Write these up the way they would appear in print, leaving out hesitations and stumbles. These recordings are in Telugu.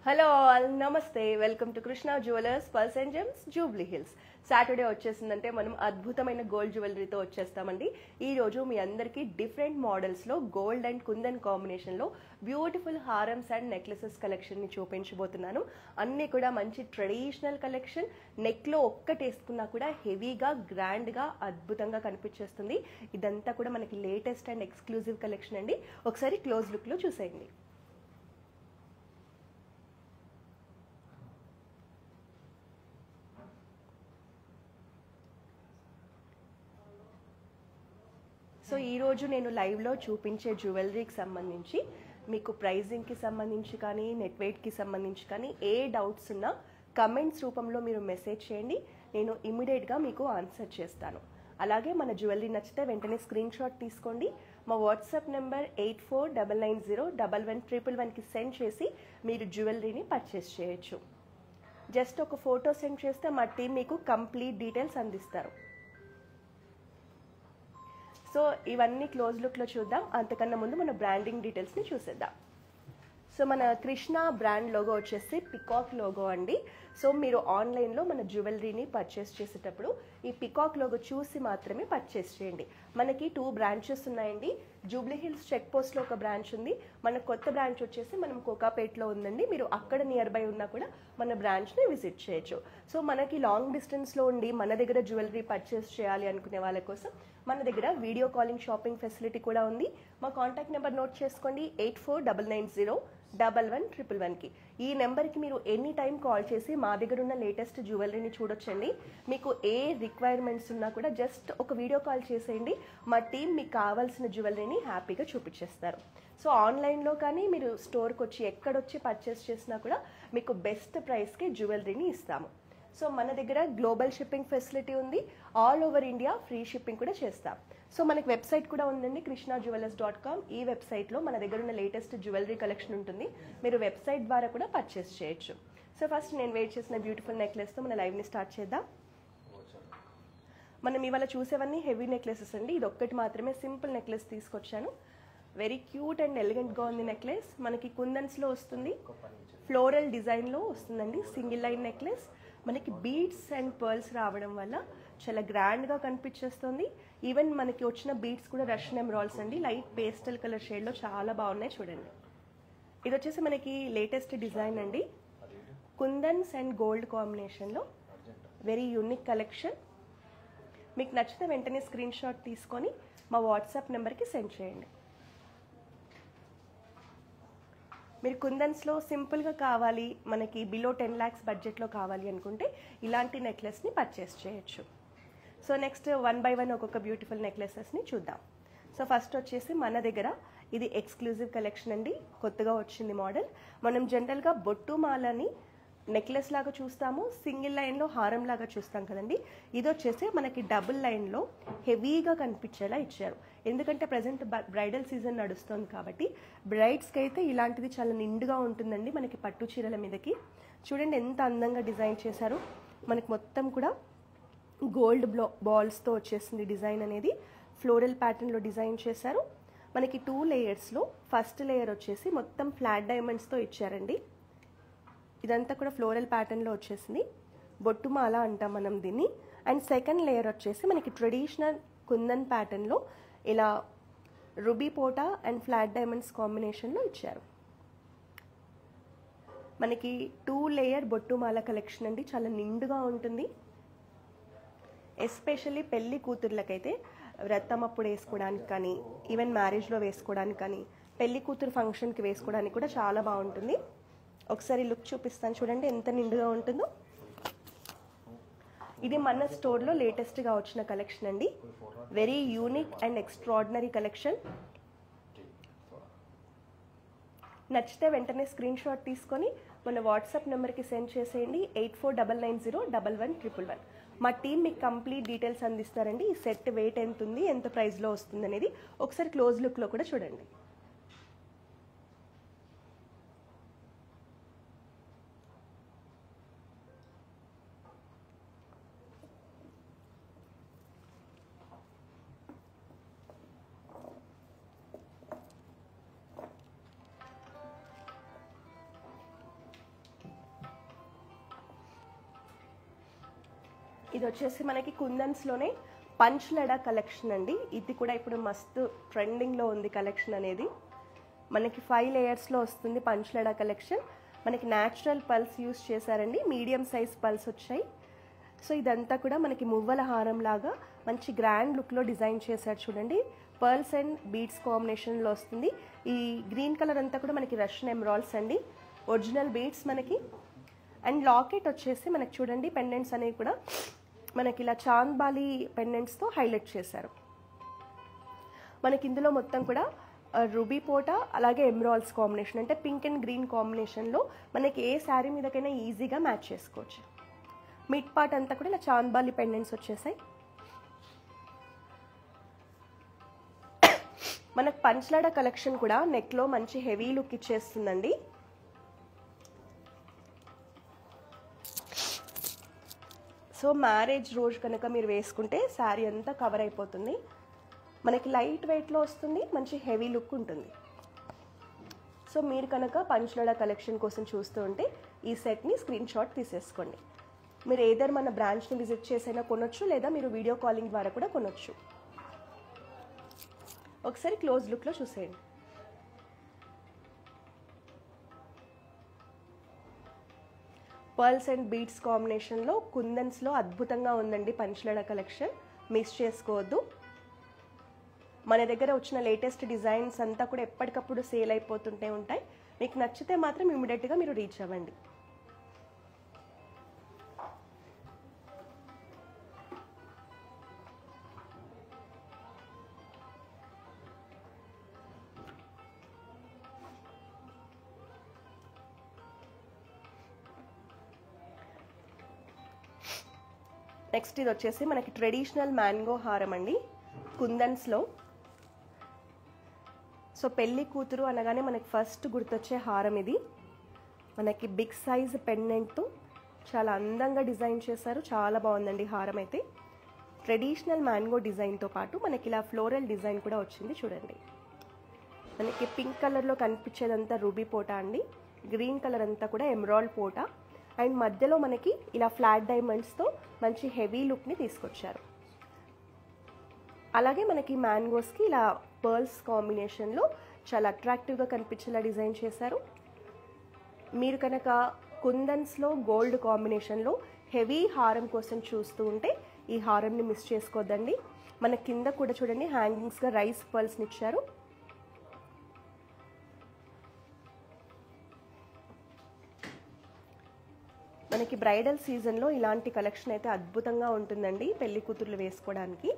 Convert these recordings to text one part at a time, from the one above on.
హలో ఆల్ నమస్తే welcome to Krishna jewellers pearls and gems Jubilee Hills. Saturday వచ్చేసిందంటే మనం అద్భుతమైన గోల్డ్ జ్యువెలరీతో వచ్చేస్తామండి. ఈ రోజు మీ అందరికీ డిఫరెంట్ మోడల్స్లో గోల్డ్ అండ్ కుందన్ కాంబినేషన్లో బ్యూటిఫుల్ హారమ్స్ అండ్ నెక్లెసెస్ కలెక్షన్ని చూపించబోతున్నాను. అన్నీ కూడా మంచి ట్రెడిషనల్ కలెక్షన్. నెక్లో ఒక్కటి వేసుకున్నా కూడా హెవీగా గ్రాండ్గా అద్భుతంగా కనిపించేస్తుంది. ఇదంతా కూడా మనకి లేటెస్ట్ అండ్ ఎక్స్క్లూజివ్ కలెక్షన్ అండి. ఒకసారి క్లోజ్ లుక్లో చూసేయండి. సో ఈరోజు నేను లైవ్లో చూపించే జ్యువెలరీకి సంబంధించి మీకు ప్రైజింగ్కి సంబంధించి కానీ నెట్ వెయిట్కి సంబంధించి కానీ ఏ డౌట్స్ ఉన్నా కమెంట్స్ రూపంలో మీరు మెసేజ్ చేయండి. నేను ఇమీడియట్గా మీకు ఆన్సర్ చేస్తాను. అలాగే మన జ్యువెలరీ నచ్చితే వెంటనే స్క్రీన్ షాట్ తీసుకోండి. మా వాట్సాప్ నెంబర్ 8499011111కి సెండ్ చేసి మీరు జ్యువెలరీని పర్చేస్ చేయొచ్చు. జస్ట్ ఒక ఫోటో సెండ్ చేస్తే మా టీం మీకు కంప్లీట్ డీటెయిల్స్ అందిస్తారు. సో ఇవన్నీ క్లోజ్ లుక్లో చూద్దాం. అంతకన్నా ముందు మన బ్రాండింగ్ డీటెయిల్స్ని చూసేద్దాం. సో మన కృష్ణ బ్రాండ్ లోగో వచ్చేసి పికాక్ లోగో అండి. సో మీరు ఆన్లైన్లో మన జ్యువెలరీని పర్చేస్ చేసేటప్పుడు ఈ పికాక్ లోగో చూసి మాత్రమే పర్చేస్ చేయండి. మనకి 2 బ్రాంచెస్ ఉన్నాయండి. జూబ్లీ హిల్స్ చెక్ పోస్ట్లో ఒక బ్రాంచ్ ఉంది. మన కొత్త బ్రాంచ్ వచ్చేసి మనం కోకాపేట్లో ఉందండి. మీరు అక్కడ నియర్ బై ఉన్నా కూడా మన బ్రాంచ్ని విజిట్ చేయొచ్చు. సో మనకి లాంగ్ డిస్టెన్స్లో ఉండి మన దగ్గర జ్యువెలరీ పర్చేస్ చేయాలి అనుకునే వాళ్ళ కోసం మన దగ్గర వీడియో కాలింగ్ షాపింగ్ ఫెసిలిటీ కూడా ఉంది. మా కాంటాక్ట్ నెంబర్ నోట్ చేసుకోండి 8499011111కి. ఈ నెంబర్కి మీరు ఎనీ టైం కాల్ చేసి మా దగ్గర ఉన్న లేటెస్ట్ జ్యువెలరీని చూడొచ్చండి. మీకు ఏ రిక్వైర్మెంట్స్ ఉన్నా కూడా జస్ట్ ఒక వీడియో కాల్ చేసేయండి. మా టీం మీకు కావాల్సిన జ్యువెలరీని హ్యాపీగా చూపించేస్తారు. సో ఆన్లైన్లో కానీ మీరు స్టోర్కి వచ్చి ఎక్కడొచ్చి పర్చేస్ చేసినా కూడా మీకు బెస్ట్ ప్రైస్కి జ్యువెలరీని ఇస్తాము. సో మన దగ్గర గ్లోబల్ షిప్పింగ్ ఫెసిలిటీ ఉంది. All over India free shipping కూడా చేస్తాం. సో మనకి వెబ్సైట్ కూడా ఉందండి, krishnajewellers.com. ఈ వెబ్సైట్లో మన దగ్గర ఉన్న లేటెస్ట్ జ్యువెలరీ కలెక్షన్ ఉంటుంది. మీరు వెబ్సైట్ ద్వారా కూడా పర్చేస్ చేయొచ్చు. సో ఫస్ట్ నేను వెయిట్ చేసిన బ్యూటిఫుల్ నెక్లెస్తో మన లైవ్ని స్టార్ట్ చేద్దాం. మనం ఇవాళ చూసేవన్నీ హెవీ నెక్లెసెస్ అండి. ఇది ఒక్కటి మాత్రమే సింపుల్ నెక్లెస్ తీసుకొచ్చాను. వెరీ క్యూట్ అండ్ ఎలిగెంట్గా ఉంది నెక్లెస్. మనకి కుందన్స్లో వస్తుంది, ఫ్లోరల్ డిజైన్లో వస్తుందండి. Single line necklace. మనకి బీడ్స్ అండ్ పర్ల్స్ రావడం వల్ల చాలా గ్రాండ్గా కనిపించేస్తుంది. ఈవెన్ మనకి వచ్చిన బీడ్స్ కూడా రష్యన్ ఎమరాల్డ్స్ అండి. లైట్ పేస్టల్ కలర్ షేడ్లో చాలా బాగున్నాయి చూడండి. ఇది వచ్చేసి మనకి లేటెస్ట్ డిజైన్ అండి. కుందన్స్ అండ్ గోల్డ్ కాంబినేషన్లో వెరీ యూనిక్ కలెక్షన్. మీకు నచ్చితే వెంటనే స్క్రీన్ షాట్ తీసుకొని మా వాట్సాప్ నెంబర్కి సెండ్ చేయండి. మీరు కుందన్స్లో సింపుల్గా కావాలి, మనకి బిలో 10 lakhs బడ్జెట్లో కావాలి అనుకుంటే ఇలాంటి నెక్లెస్ని పర్చేస్ చేయొచ్చు. సో నెక్స్ట్ 1 by 1 ఒక్కొక్క బ్యూటిఫుల్ నెక్లెసెస్ని చూద్దాం. సో ఫస్ట్ వచ్చేసి మన దగ్గర ఇది ఎక్స్క్లూజివ్ కలెక్షన్ అండి. కొత్తగా వచ్చింది మోడల్. మనం జనరల్గా బొట్టు మాలని నెక్లెస్ లాగా చూస్తాము, సింగిల్ లైన్లో హారం లాగా చూస్తాం కదండి. ఇది వచ్చేసి మనకి డబుల్ లైన్లో హెవీగా కనిపించేలా ఇచ్చారు. ఎందుకంటే ప్రజెంట్ బ్రైడల్ సీజన్ నడుస్తుంది కాబట్టి బ్రైడ్స్కి అయితే ఇలాంటిది చాలా నిండుగా ఉంటుందండి. మనకి పట్టు చీరల మీదకి చూడండి ఎంత అందంగా డిజైన్ చేశారు. మనకి మొత్తం కూడా గోల్డ్ బాల్స్తో వచ్చేసింది డిజైన్ అనేది. ఫ్లోరల్ ప్యాటర్న్లో డిజైన్ చేశారు. మనకి 2 లేయర్స్లో ఫస్ట్ లేయర్ వచ్చేసి మొత్తం ఫ్లాట్ డైమండ్స్తో ఇచ్చారండి. ఇదంతా కూడా ఫ్లోరల్ ప్యాటర్న్లో వచ్చేసింది. బొట్టుమాల అంటాం మనం దీన్ని. అండ్ సెకండ్ లేయర్ వచ్చేసి మనకి ట్రెడిషనల్ కుందన్ ప్యాటర్న్లో ఇలా రుబీ పోటా అండ్ ఫ్లాట్ డైమండ్స్ కాంబినేషన్లో ఇచ్చారు. మనకి 2 లేయర్ బొట్టుమాల కలెక్షన్ అండి. చాలా నిండుగా ఉంటుంది. ఎస్పెషల్లీ పెళ్లి కూతుర్లకైతే వ్రతం అప్పుడు వేసుకోవడానికి కానీ, ఈవెన్ మ్యారేజ్లో వేసుకోవడానికి కానీ, పెళ్లి కూతురు ఫంక్షన్కి వేసుకోవడానికి కూడా చాలా బాగుంటుంది. ఒకసారి లుక్ చూపిస్తాను చూడండి ఎంత నిండుగా ఉంటుందో. ఇది మన స్టోర్లో లేటెస్ట్గా వచ్చిన కలెక్షన్ అండి. Very unique and extraordinary collection. నచ్చితే వెంటనే స్క్రీన్ షాట్ తీసుకొని మన వాట్సాప్ నెంబర్కి సెండ్ చేసేయండి 8499011111. మా టీం మీకు కంప్లీట్ డీటెయిల్స్ అందిస్తారండి. ఈ సెట్ వెయిట్ ఎంత ఉంది, ఎంత ప్రైస్లో వస్తుంది అనేది ఒకసారి క్లోజ్ లుక్లో కూడా చూడండి. ఇది వచ్చేసి మనకి కుందన్స్లోనే పంచ్ లడా కలెక్షన్ అండి. ఇది కూడా ఇప్పుడు మస్తు ట్రెండింగ్లో ఉంది కలెక్షన్ అనేది. మనకి 5 లేయర్స్లో వస్తుంది పంచ్ లడా కలెక్షన్. మనకి న్యాచురల్ పల్స్ యూస్ చేశారండి, మీడియం సైజ్ పల్స్ వచ్చాయి. సో ఇదంతా కూడా మనకి మువ్వల హారం లాగా మంచి గ్రాండ్ లుక్లో డిజైన్ చేశారు చూడండి. పర్ల్స్ అండ్ బీడ్స్ కాంబినేషన్లో వస్తుంది. ఈ గ్రీన్ కలర్ అంతా కూడా మనకి రష్యన్ ఎమరాల్డ్స్ అండి, ఒరిజినల్ బీడ్స్ మనకి. అండ్ లాకెట్ వచ్చేసి మనకి చూడండి పెండెంట్స్ అనేవి కూడా మనకి ఇలా చాంద్బాలి పెండెంట్స్తో హైలైట్ చేశారు. మనకి ఇందులో మొత్తం కూడా రూబీ పోటా అలాగే ఎమరాల్డ్స్ కాంబినేషన్, అంటే పింక్ అండ్ గ్రీన్ కాంబినేషన్లో మనకి ఏ శారీ మీదకైనా ఈజీగా మ్యాచ్ చేసుకోవచ్చు. మిడ్ పార్ట్ అంతా కూడా ఇలా చాంద్బాలి పెండెంట్స్ వచ్చేసాయి. మనకు పంచ్లాడా కలెక్షన్ కూడా నెక్లో మంచి హెవీ లుక్ ఇచ్చేస్తుందండి. సో మ్యారేజ్ రోజు కనుక మీరు వేసుకుంటే శారీ అంతా కవర్ అయిపోతుంది. మనకి లైట్ వెయిట్లో వస్తుంది, మంచి హెవీ లుక్ ఉంటుంది. సో మీరు కనుక పంచ్లాడా కలెక్షన్ కోసం చూస్తూ ఉంటే ఈ సెట్ని స్క్రీన్ షాట్ తీసేసుకోండి. మీరు ఏదర్ మన బ్రాంచ్ని విజిట్ చేసైనా కొనొచ్చు, లేదా మీరు వీడియో కాలింగ్ ద్వారా కూడా కొనొచ్చు. ఒకసారి క్లోజ్ లుక్లో చూసేయండి. పర్ల్స్ అండ్ బీడ్స్ కాంబినేషన్లో కుందన్స్లో అద్భుతంగా ఉందండి పంచ్లాడా కలెక్షన్, మిస్ చేసుకోవద్దు. మన దగ్గర వచ్చిన లేటెస్ట్ డిజైన్స్ అంతా కూడా ఎప్పటికప్పుడు సేల్ అయిపోతుంటే ఉంటాయి. మీకు నచ్చితే మాత్రం ఇమీడియట్గా మీరు రీచ్ అవ్వండి. నెక్స్ట్ ఇది వచ్చేసి మనకి ట్రెడిషనల్ మ్యాంగో హారం అండి కుందన్స్లో. సో పెళ్లి కూతురు అనగానే మనకి ఫస్ట్ గుర్తొచ్చే హారం ఇది. మనకి బిగ్ సైజ్ పెండెంట్తో చాలా అందంగా డిజైన్ చేశారు, చాలా బాగుందండి హారం అయితే. ట్రెడిషనల్ మ్యాంగో డిజైన్తో పాటు మనకి ఇలా ఫ్లోరల్ డిజైన్ కూడా వచ్చింది చూడండి. మనకి పింక్ కలర్లో కనిపించేదంతా రూబీ పోటా అండి, గ్రీన్ కలర్ అంతా కూడా ఎమరాల్డ్ పోటా, అండ్ మధ్యలో మనకి ఇలా ఫ్లాట్ డైమండ్స్తో మంచి హెవీ లుక్ని తీసుకొచ్చారు. అలాగే మనకి మ్యాంగోస్కి ఇలా పర్ల్స్ కాంబినేషన్లో చాలా అట్రాక్టివ్గా కనిపించేలా డిజైన్ చేశారు. మీరు కనుక కుందన్స్లో గోల్డ్ కాంబినేషన్లో హెవీ హారం కోసం చూస్తూ ఉంటే ఈ హారంని మిస్ చేసుకోవద్దండి. మన కింద కూడా చూడండి హ్యాంగింగ్స్గా రైస్ పర్ల్స్ని ఇచ్చారు. మనకి బ్రైడల్ సీజన్లో ఇలాంటి కలెక్షన్ అయితే అద్భుతంగా ఉంటుందండి పెళ్లి కూతుర్లు వేసుకోవడానికి.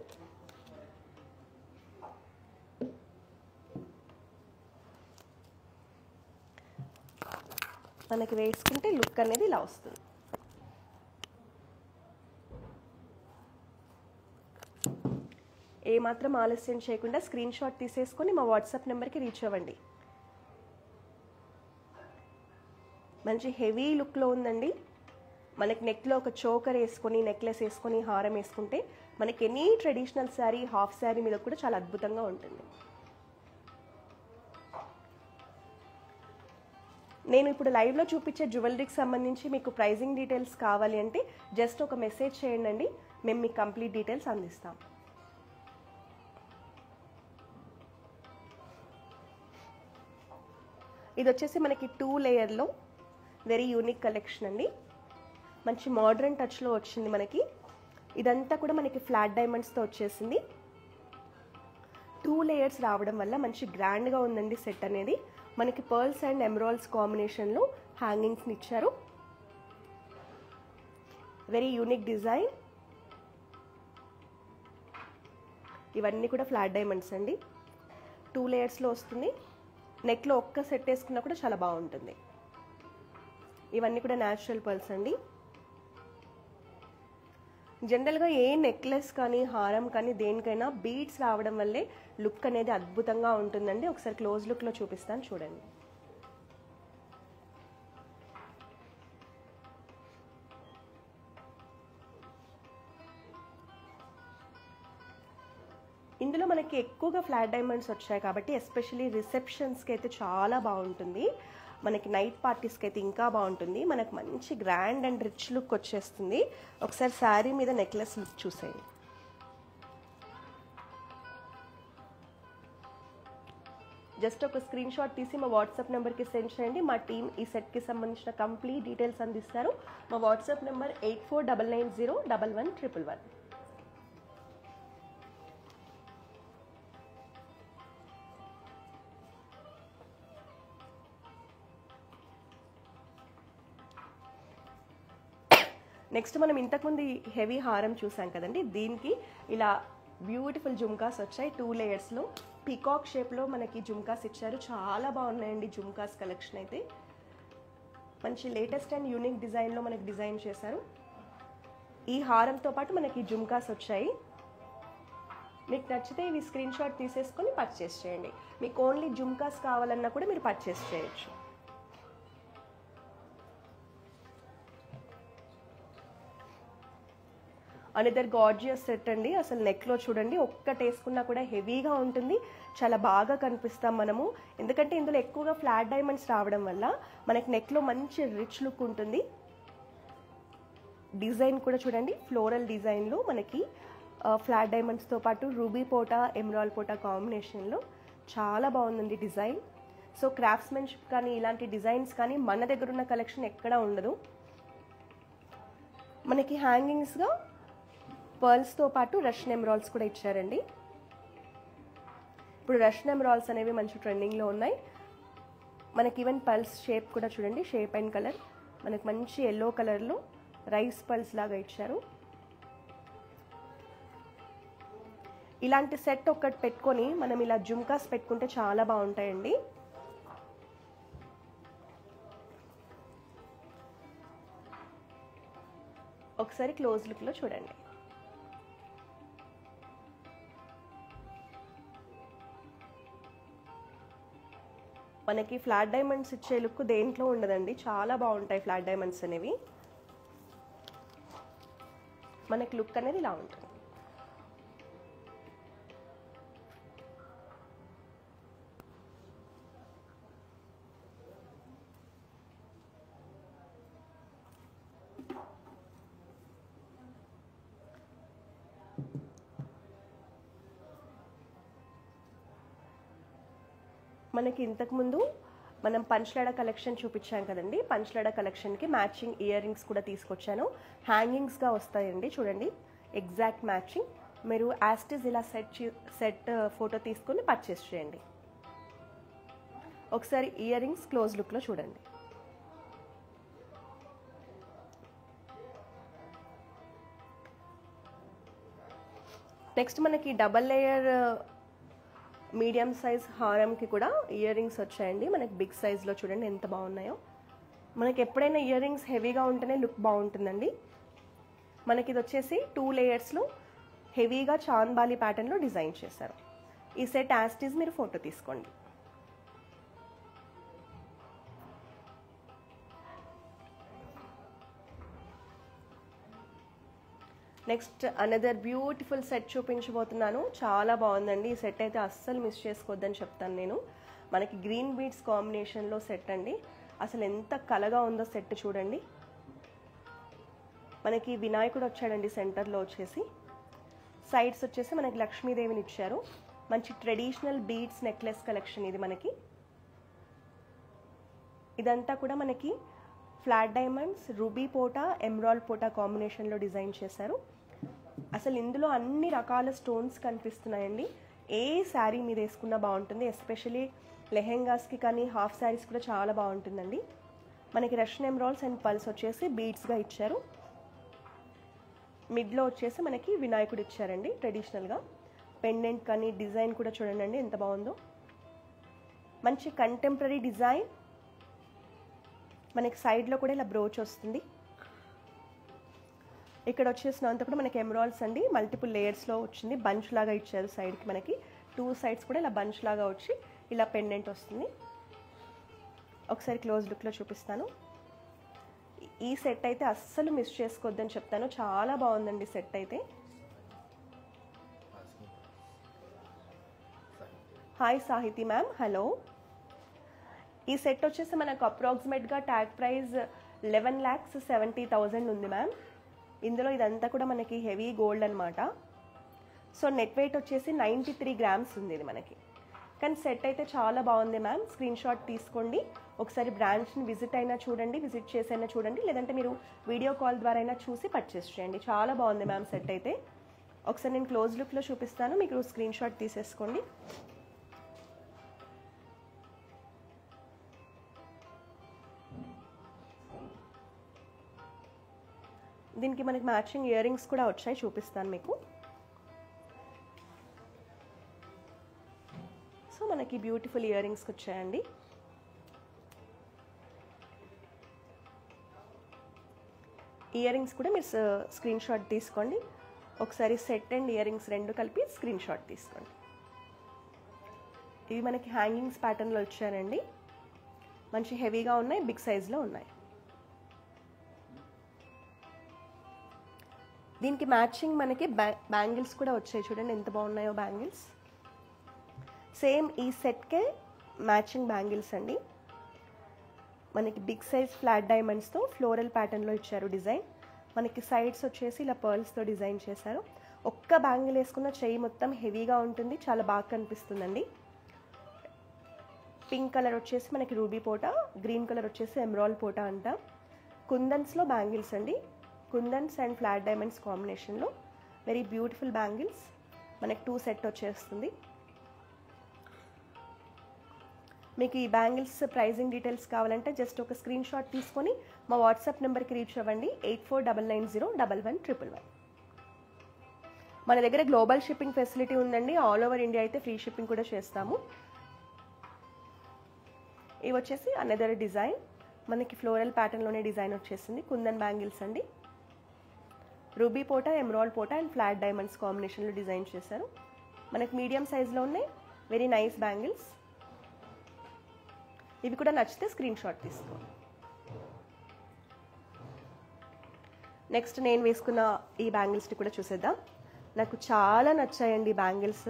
మనకి వేసుకుంటే లుక్ అనేది ఇలా వస్తుంది. ఏమాత్రం ఆలస్యం చేయకుండా స్క్రీన్ షాట్ తీసేసుకొని మా వాట్సాప్ నెంబర్కి రీచ్ అవ్వండి. మంచి హెవీ లుక్లో ఉందండి. మనకి నెక్లో ఒక చోకర్ వేసుకొని నెక్లెస్ వేసుకొని హారం వేసుకుంటే మనకి any traditional sari half sari మీద కూడా చాలా అద్భుతంగా ఉంటుంది. నేను ఇప్పుడు లైవ్లో చూపించే జ్యువెలరీకి సంబంధించి మీకు ప్రైజింగ్ డీటెయిల్స్ కావాలి అంటే జస్ట్ ఒక మెసేజ్ చేయండి, మేము మీకు కంప్లీట్ డీటెయిల్స్ అందిస్తాం. ఇది వచ్చేసి మనకి 2 లేయర్లో వెరీ యూనిక్ కలెక్షన్ అండి. మంచి మోడర్న్ టచ్లో వచ్చింది మనకి. ఇదంతా కూడా మనకి ఫ్లాట్ డైమండ్స్తో వచ్చేసింది. 2 లేయర్స్ రావడం వల్ల మంచి గ్రాండ్గా ఉందండి సెట్ అనేది. మనకి పర్ల్స్ అండ్ ఎమరాల్డ్స్ కాంబినేషన్లో హ్యాంగింగ్స్ని ఇచ్చారు. Very unique design. ఇవన్నీ కూడా ఫ్లాట్ డైమండ్స్ అండి, 2 లేయర్స్లో వస్తుంది. నెక్లో ఒక్క సెట్ వేసుకున్నా కూడా చాలా బాగుంటుంది. ఇవన్నీ కూడా న్యాచురల్ పర్ల్స్ అండి. జనరల్గా ఏ నెక్లెస్ కానీ హారం కానీ దేనికైనా బీడ్స్ రావడం వల్లే లుక్ అనేది అద్భుతంగా ఉంటుందండి. ఒకసారి క్లోజ్ లుక్లో చూపిస్తాను చూడండి. ఇందులో మనకి ఎక్కువగా ఫ్లాట్ డైమండ్స్ వచ్చాయి కాబట్టి ఎస్పెషల్లీ రిసెప్షన్స్కి అయితే చాలా బాగుంటుంది. మనకి నైట్ పార్టీస్కి అయితే ఇంకా బాగుంటుంది. మనకు మంచి గ్రాండ్ అండ్ రిచ్ లుక్ వచ్చేస్తుంది. ఒకసారి శారీ మీద నెక్లెస్ లుక్ చూసేయండి. జస్ట్ ఒక స్క్రీన్ షాట్ తీసి మా వాట్సాప్ నెంబర్కి సెండ్ చేయండి. మా టీమ్ ఈ సెట్కి సంబంధించిన కంప్లీట్ డీటెయిల్స్ అందిస్తారు. మా వాట్సాప్ నెంబర్ 8499011111. నెక్స్ట్ మనం ఇంతకుముందు హెవీ హారం చూసాం కదండి, దీనికి ఇలా బ్యూటిఫుల్ జుమ్కాస్ వచ్చాయి. 2 లేయర్స్లో పీకాక్ షేప్లో మనకి జుమ్కాస్ ఇచ్చారు. చాలా బాగున్నాయండి జుమ్కాస్ కలెక్షన్ అయితే. మంచి లేటెస్ట్ అండ్ యూనిక్ డిజైన్లో మనకి డిజైన్ చేశారు. ఈ హారంతో పాటు మనకి జుమ్కాస్ వచ్చాయి. మీకు నచ్చితే ఇవి స్క్రీన్ షాట్ తీసేసుకొని పర్చేస్ చేయండి. మీకు ఓన్లీ జుమ్కాస్ కావాలన్నా కూడా మీరు పర్చేస్ చేయొచ్చు. అనదర్ గార్జియస్ సెట్ అండి. అసలు నెక్లో చూడండి, ఒక్కటి వేసుకున్నా కూడా హెవీగా ఉంటుంది, చాలా బాగా కనిపిస్తాం మనము. ఎందుకంటే ఇందులో ఎక్కువగా ఫ్లాట్ డైమండ్స్ రావడం వల్ల మనకి నెక్లో మంచి రిచ్ లుక్ ఉంటుంది. డిజైన్ కూడా చూడండి, ఫ్లోరల్ డిజైన్లో మనకి ఫ్లాట్ డైమండ్స్తో పాటు రూబీ పోటా, ఎమరాల్డ్ పోటా కాంబినేషన్లో చాలా బాగుందండి డిజైన్. సో క్రాఫ్ట్స్మెన్షిప్ కానీ ఇలాంటి డిజైన్స్ కానీ మన దగ్గర ఉన్న కలెక్షన్ ఎక్కడా ఉండదు. మనకి హ్యాంగింగ్స్గా పర్ల్స్తో పాటు రష్యన్ ఎమరాల్డ్స్ కూడా ఇచ్చారండి. ఇప్పుడు రష్యన్ ఎమరాల్డ్స్ అనేవి మంచి ట్రెండింగ్లో ఉన్నాయి. మనకి ఈవెన్ పర్ల్స్ షేప్ కూడా చూడండి, షేప్ అండ్ కలర్ మనకి మంచి ఎల్లో కలర్లో రైస్ పర్ల్స్ లాగా ఇచ్చారు. ఇలాంటి సెట్ ఒక్కటి పెట్టుకొని మనం ఇలా జుమ్కాస్ పెట్టుకుంటే చాలా బాగుంటాయండి. ఒకసారి క్లోజ్ లుక్లో చూడండి. మనకి ఫ్లాట్ డైమండ్స్ ఇచ్చే లుక్ దేంట్లో ఉండదండి, చాలా బాగుంటాయి ఫ్లాట్ డైమండ్స్ అనేవి. మనకి లుక్ అనేది ఇలా ఉంటుంది. మనకి ఇంతకుముందు మనం పంచలాడ కలెక్షన్ చూపించాం కదండి, పంచలాడ కలెక్షన్కి మ్యాచింగ్ ఇయర్ రింగ్స్ కూడా తీసుకొచ్చాను. హ్యాంగింగ్స్గా వస్తాయండి చూడండి, ఎగ్జాక్ట్ మ్యాచింగ్. మీరు యాస్టిస్ ఇలా సెట్ ఫోటో తీసుకొని పర్చేస్ చేయండి. ఒకసారి ఇయర్ రింగ్స్ క్లోజ్ లుక్లో చూడండి. నెక్స్ట్ మనకి డబల్ లేయర్ మీడియం సైజ్ హారంకి కూడా ఇయర్ రింగ్స్ వచ్చాయండి. మనకి బిగ్ సైజ్లో చూడండి ఎంత బాగున్నాయో. మనకి ఎప్పుడైనా ఇయర్ రింగ్స్ హెవీగా ఉంటేనే లుక్ బాగుంటుందండి. మనకి ఇది వచ్చేసి 2 లేయర్స్లో హెవీగా చాంద్బాలి ప్యాటర్న్లో డిజైన్ చేశారు. ఈ సెట్ యాస్టీస్ మీరు ఫోటో తీసుకోండి. నెక్స్ట్ అనదర్ బ్యూటిఫుల్ సెట్ చూపించబోతున్నాను. చాలా బాగుందండి ఈ సెట్ అయితే, అస్సలు మిస్ చేసుకోవద్దని చెప్తాను నేను. మనకి గ్రీన్ బీడ్స్ కాంబినేషన్లో సెట్ అండి. అసలు ఎంత కలగా ఉందో సెట్ చూడండి. మనకి వినాయకుడు వచ్చాడండి సెంటర్లో వచ్చేసి. సైడ్స్ వచ్చేసి మనకి లక్ష్మీదేవిని ఇచ్చారు. మంచి ట్రెడిషనల్ బీడ్స్ నెక్లెస్ కలెక్షన్ ఇది మనకి. ఇదంతా కూడా మనకి ఫ్లాట్ డైమండ్స్, రూబీ పోటా, ఎమరాల్డ్ పోటా కాంబినేషన్లో డిజైన్ చేశారు. అసలు ఇందులో అన్ని రకాల స్టోన్స్ కనిపిస్తున్నాయండి. ఏ శారీ మీద వేసుకున్నా బాగుంటుంది, ఎస్పెషలీ లెహెంగాస్కి కానీ హాఫ్ శారీస్ కూడా చాలా బాగుంటుందండి. మనకి రష్యన్ ఎమరాల్డ్స్ అండ్ పల్స్ వచ్చేసి బీడ్స్గా ఇచ్చారు. మిడ్లో వచ్చేసి మనకి వినాయకుడు ఇచ్చారండి ట్రెడిషనల్గా. పెండెంట్ కానీ డిజైన్ కూడా చూడండి ఎంత బాగుందో. మంచి కంటెంపరీ డిజైన్. మనకి సైడ్లో కూడా ఇలా బ్రోచ్ వస్తుంది. ఇక్కడ వచ్చేసినంత కూడా మనకి ఎమరాల్డ్స్ అండి, మల్టిపుల్ లేయర్స్లో వచ్చింది. బంచ్ లాగా ఇచ్చారు సైడ్కి. మనకి 2 సైడ్స్ కూడా ఇలా బంచ్ లాగా వచ్చి ఇలా పెండెంట్ వస్తుంది. ఒకసారి క్లోజ్ లుక్లో చూపిస్తాను. ఈ సెట్ అయితే అస్సలు మిస్ చేసుకోవద్దని చెప్తాను, చాలా బాగుందండి సెట్ అయితే. Hi Sahithi ma'am, hello. ఈ సెట్ వచ్చేసి మనకు అప్రాక్సిమేట్గా ట్యాగ్ ప్రైస్ 11,70,000 ఉంది మ్యామ్. ఇందులో ఇదంతా కూడా మనకి హెవీ గోల్డ్ అనమాట. సో నెట్ వెయిట్ వచ్చేసి 93 గ్రామ్స్ ఉంది ఇది మనకి. కానీ సెట్ అయితే చాలా బాగుంది మ్యామ్. స్క్రీన్ షాట్ తీసుకోండి, ఒకసారి బ్రాంచ్ని విజిట్ అయినా చూడండి, విజిట్ చేసైనా చూడండి, లేదంటే మీరు వీడియో కాల్ ద్వారా అయినా చూసి పర్చేస్ చేయండి. చాలా బాగుంది మ్యామ్ సెట్ అయితే. ఒకసారి నేను క్లోజ్ లుక్లో చూపిస్తాను, మీకు స్క్రీన్ షాట్ తీసేసుకోండి. దీనికి మనకి మ్యాచింగ్ ఇయర్ రింగ్స్ కూడా వచ్చాయి, చూపిస్తాను మీకు. సో మనకి బ్యూటిఫుల్ ఇయర్ రింగ్స్ వచ్చాయండి. ఇయర్ రింగ్స్ కూడా మీరు స్క్రీన్ షాట్ తీసుకోండి. ఒకసారి సెట్ అండ్ ఇయర్ రింగ్స్ రెండు కలిపి స్క్రీన్ షాట్ తీసుకోండి. ఇవి మనకి హ్యాంగింగ్స్ ప్యాటర్న్లో వచ్చాయండి. మంచి హెవీగా ఉన్నాయి, బిగ్ సైజ్లో ఉన్నాయి. దీనికి మ్యాచింగ్ మనకి బ్యాంగిల్స్ కూడా వచ్చాయి, చూడండి ఎంత బాగున్నాయో బ్యాంగిల్స్. సేమ్ ఈ సెట్కే మ్యాచింగ్ బ్యాంగిల్స్ అండి. మనకి బిగ్ సైజ్ ఫ్లాట్ డైమండ్స్తో ఫ్లోరల్ ప్యాటర్న్లో ఇచ్చారు డిజైన్. మనకి సైడ్స్ వచ్చేసి ఇలా పర్ల్స్తో డిజైన్ చేశారు. ఒక్క బ్యాంగిల్ వేసుకున్న చెయ్యి మొత్తం హెవీగా ఉంటుంది, చాలా బాగా కనిపిస్తుందండి. పింక్ కలర్ వచ్చేసి మనకి రూబీ పోటా, గ్రీన్ కలర్ వచ్చేసి ఎమరాల్డ్ పోటా అంట. కుందన్స్లో బ్యాంగిల్స్ అండి, కుందన్స్ అండ్ ఫ్లాట్ డైమండ్స్ కాంబినేషన్లో వెరీ బ్యూటిఫుల్ బ్యాంగిల్స్. మనకి 2 సెట్ వచ్చేస్తుంది. మీకు ఈ బ్యాంగిల్స్ ప్రైజింగ్ డీటెయిల్స్ కావాలంటే జస్ట్ ఒక స్క్రీన్ షాట్ తీసుకొని మా వాట్సాప్ నెంబర్కి రీచ్ అవ్వండి, 8499011111. మన దగ్గర గ్లోబల్ షిప్పింగ్ ఫెసిలిటీ ఉందండి. ఆల్ ఓవర్ ఇండియా అయితే ఫ్రీ షిప్పింగ్ కూడా చేస్తాము. ఇవి వచ్చేసి అనదర్ డిజైన్, మనకి ఫ్లోరల్ ప్యాటర్న్లోనే డిజైన్ వచ్చేసింది. కుందన్ బ్యాంగిల్స్ అండి, రూబీ పోటా, ఎమరాల్డ్ పోటా అండ్ ఫ్లాట్ డైమండ్స్ కాంబినేషన్లో డిజైన్ చేశారు. మనకి మీడియం సైజ్లో ఉన్నాయి, వెరీ నైస్ బ్యాంగిల్స్. ఇవి కూడా నచ్చితే స్క్రీన్ షాట్ తీసుకోండి. నెక్స్ట్ నేను వేసుకున్న ఈ బ్యాంగిల్స్ని కూడా చూసేద్దాం. నాకు చాలా నచ్చాయండి బ్యాంగిల్స్,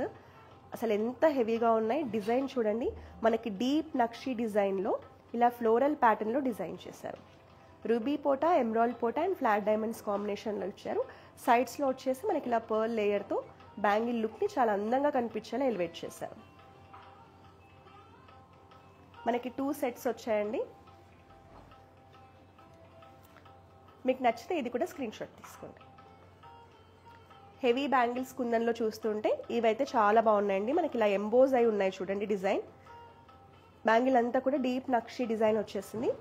అసలు ఎంత హెవీగా ఉన్నాయి. డిజైన్ చూడండి, మనకి డీప్ నక్షి డిజైన్లో ఇలా ఫ్లోరల్ ప్యాటర్న్లో డిజైన్ చేశారు. రూబీ పోటా, ఎమరాల్డ్ పోటా అండ్ ఫ్లాట్ డైమండ్స్ కాంబినేషన్లో ఇచ్చారు. సైడ్స్లో వచ్చేసి మనకి ఇలా పర్ల్ లేయర్తో బ్యాంగిల్ లుక్ని చాలా అందంగా కనిపించేలా ఎలివేట్ చేశారు. మనకి 2 సెట్స్ వచ్చాయండి. మీకు నచ్చితే ఇది కూడా స్క్రీన్ షాట్ తీసుకోండి. హెవీ బ్యాంగిల్స్ కుందన్లో చూస్తుంటే ఇవైతే చాలా బాగున్నాయండి. మనకి ఇలా ఎంబోజ్ అయి ఉన్నాయి చూడండి డిజైన్. బ్యాంగిల్ అంతా కూడా డీప్ నక్షి డిజైన్ వచ్చేసింది.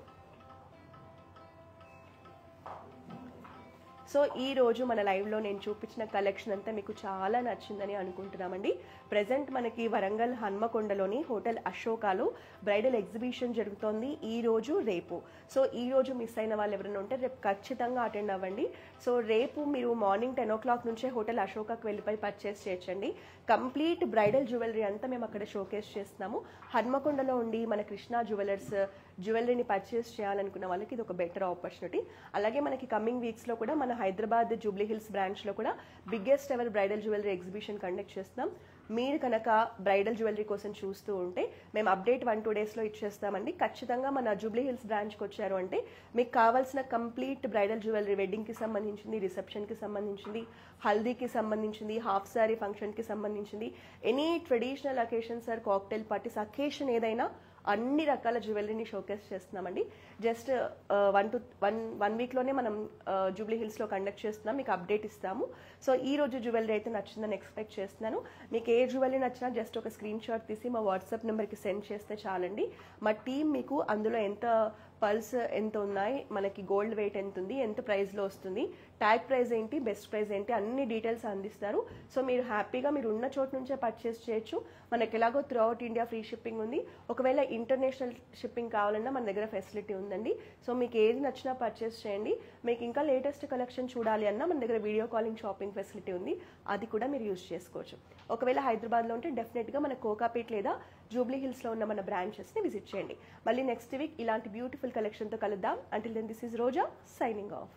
సో ఈ రోజు మన లైవ్లో నేను చూపించిన కలెక్షన్ అంతా మీకు చాలా నచ్చిందని అనుకుంటున్నామండి. ప్రజెంట్ మనకి వరంగల్ హన్మకొండలోని హోటల్ అశోకాలో బ్రైడల్ ఎగ్జిబిషన్ జరుగుతోంది ఈ రోజు రేపు. సో ఈ రోజు మిస్ అయిన వాళ్ళు ఎవరైనా ఉంటే రేపు ఖచ్చితంగా అటెండ్ అవ్వండి. సో రేపు మీరు మార్నింగ్ 10 o'clock నుంచే హోటల్ అశోకాకి వెళ్ళిపోయి పర్చేస్ చేయొచ్చండి. కంప్లీట్ బ్రైడల్ జ్యువెలరీ అంతా మేము అక్కడ షోకేస్ చేస్తున్నాము. హన్మకొండలో ఉండి మన కృష్ణా జ్యువెలర్స్ జ్యువెలరీని పర్చేస్ చేయాలనుకున్న వాళ్ళకి ఇది ఒక బెటర్ ఆపర్చునిటీ. అలాగే మనకి కమింగ్ వీక్స్లో కూడా మన హైదరాబాద్ జూబ్లీ హిల్స్ బ్రాంచ్లో కూడా biggest ever bridal jewellery exhibition conduct చేస్తున్నాం. మీరు కనుక బ్రైడల్ జ్యువెలరీ కోసం చూస్తూ ఉంటే మేము అప్డేట్ 1-2 daysలో ఇచ్చేస్తామండి. ఖచ్చితంగా మన జూబ్లీ హిల్స్ బ్రాంచ్కి వచ్చారు అంటే మీకు కావాల్సిన కంప్లీట్ బ్రైడల్ జ్యువెలరీ, వెడ్డింగ్కి సంబంధించింది, రిసెప్షన్కి సంబంధించింది, హల్దీకి సంబంధించింది, హాఫ్ సారీ ఫంక్షన్కి సంబంధించింది, any traditional occasions or cocktail parties occasion ఏదైనా అన్ని రకాల జ్యువెలరీని షోకేస్ చేస్తున్నామండి. జస్ట్ 1 weekలోనే మనం జూబ్లీ హిల్స్లో కండక్ట్ చేస్తున్నాం, మీకు అప్డేట్ ఇస్తాము. సో ఈ రోజు జ్యువెలరీ అయితే నచ్చిందని ఎక్స్పెక్ట్ చేస్తున్నాను. మీకు ఏ జ్యువెలరీ నచ్చినా జస్ట్ ఒక స్క్రీన్ షాట్ తీసి మా వాట్సాప్ నెంబర్కి సెండ్ చేస్తే చాలండి. మా టీం మీకు అందులో ఎంత పల్స్ ఎంత ఉన్నాయి, మనకి గోల్డ్ వెయిట్ ఎంత ఉంది, ఎంత ప్రైస్లో వస్తుంది, ట్యాగ్ ప్రైస్ ఏంటి, బెస్ట్ ప్రైస్ ఏంటి, అన్ని డీటెయిల్స్ అందిస్తారు. సో మీరు హ్యాపీగా మీరు ఉన్న చోటు నుంచే పర్చేస్ చేయొచ్చు. మనకి ఎలాగో through out India free shipping ఉంది. ఒకవేళ ఇంటర్నేషనల్ షిప్పింగ్ కావాలన్నా మన దగ్గర ఫెసిలిటీ ఉందండి. సో మీకు ఏది నచ్చినా పర్చేస్ చేయండి. మీకు ఇంకా లేటెస్ట్ కలెక్షన్ చూడాలి అన్నా మన దగ్గర వీడియో కాలింగ్ షాపింగ్ ఫెసిలిటీ ఉంది, అది కూడా మీరు యూజ్ చేసుకోవచ్చు. ఒకవేళ హైదరాబాద్లో ఉంటే డెఫినెట్గా మన కోకాపేట్ లేదా జూబ్లీ హిల్స్లో ఉన్న మన బ్రాంచెస్ని విజిట్ చేయండి. మళ్ళీ నెక్స్ట్ వీక్ ఇలాంటి బ్యూటిఫుల్ కలెక్షన్తో కలుద్దాం. Until then this is Roja signing of.